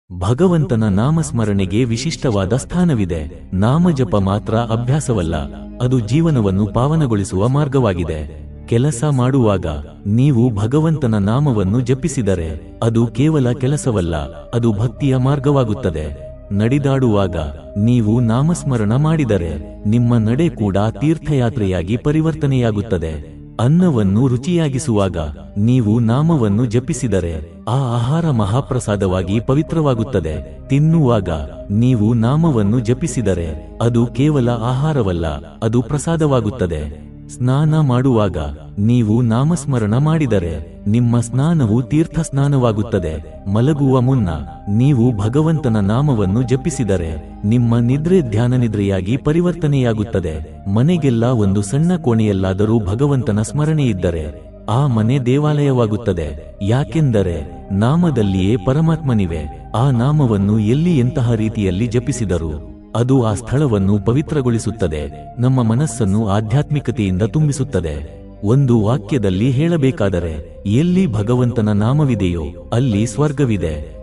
ಭಗವಂತನ ನಾಮಸ್ಮರಣೆಗೆ ವಿಶಿಷ್ಟವಾದ ಸ್ಥಾನವಿದೆ. ನಾಮಜಪ ಮಾತ್ರ ಅಭ್ಯಾಸವಲ್ಲ, ಅದು ಜೀವನವನ್ನು ಪಾವನಗೊಳಿಸುವ ಮಾರ್ಗವಾಗಿದೆ. ಕೆಲಸ ಮಾಡುವಾಗ ನೀವು ಭಗವಂತನ ನಾಮವನ್ನು ಜಪಿಸಿದರೆ ಅದು ಕೇವಲ ಕೆಲಸವಲ್ಲ, ಅದು ಭಕ್ತಿಯ ಮಾರ್ಗವಾಗುತ್ತದೆ. ನಡೆದಾಡುವಾಗ ನೀವು ನಾಮಸ್ಮರಣ ಮಾಡಿದರೆ ನಿಮ್ಮ ನಡೆ ಕೂಡ ತೀರ್ಥಯಾತ್ರೆಯಾಗಿ ಪರಿವರ್ತನೆಯಾಗುತ್ತದೆ. ಅನ್ನವನ್ನು ರುಚಿಯಾಗಿಸುವಾಗ ನೀವು ನಾಮವನ್ನು ಜಪಿಸಿದರೆ ಆ ಆಹಾರ ಮಹಾಪ್ರಸಾದವಾಗಿ ಪವಿತ್ರವಾಗುತ್ತದೆ. ತಿನ್ನುವಾಗ ನೀವು ನಾಮವನ್ನು ಜಪಿಸಿದರೆ ಅದು ಕೇವಲ ಆಹಾರವಲ್ಲ, ಅದು ಪ್ರಸಾದವಾಗುತ್ತದೆ. ಸ್ನಾನ ಮಾಡುವಾಗ ನೀವು ನಾಮಸ್ಮರಣ ಮಾಡಿದರೆ ನಿಮ್ಮ ಸ್ನಾನವು ತೀರ್ಥ ಸ್ನಾನವಾಗುತ್ತದೆ. ಮಲಗುವ ಮುನ್ನ ನೀವು ಭಗವಂತನ ನಾಮವನ್ನು ಜಪಿಸಿದರೆ ನಿಮ್ಮ ನಿದ್ರೆ ಧ್ಯಾನನಿದ್ರೆಯಾಗಿ ಪರಿವರ್ತನೆಯಾಗುತ್ತದೆ. ಮನೆಗೆಲ್ಲ ಒಂದು ಸಣ್ಣ ಕೋಣೆಯಲ್ಲಾದರೂ ಭಗವಂತನ ಸ್ಮರಣೆಯಿದ್ದರೆ ಆ ಮನೆ ದೇವಾಲಯವಾಗುತ್ತದೆ. ಯಾಕೆಂದರೆ ನಾಮದಲ್ಲಿಯೇ ಪರಮಾತ್ಮನಿವೆ. ಆ ನಾಮವನ್ನು ಎಲ್ಲಿ ಎಂತಹ ರೀತಿಯಲ್ಲಿ ಜಪಿಸಿದರೂ ಅದು ಆ ಸ್ಥಳವನ್ನು ಪವಿತ್ರಗೊಳಿಸುತ್ತದೆ, ನಮ್ಮ ಮನಸ್ಸನ್ನು ಆಧ್ಯಾತ್ಮಿಕತೆಯಿಂದ ತುಂಬಿಸುತ್ತದೆ. ಒಂದು ವಾಕ್ಯದಲ್ಲಿ ಹೇಳಬೇಕಾದರೆ, ಎಲ್ಲಿ ಭಗವಂತನ ನಾಮವಿದೆಯೋ ಅಲ್ಲಿ ಸ್ವರ್ಗವಿದೆ.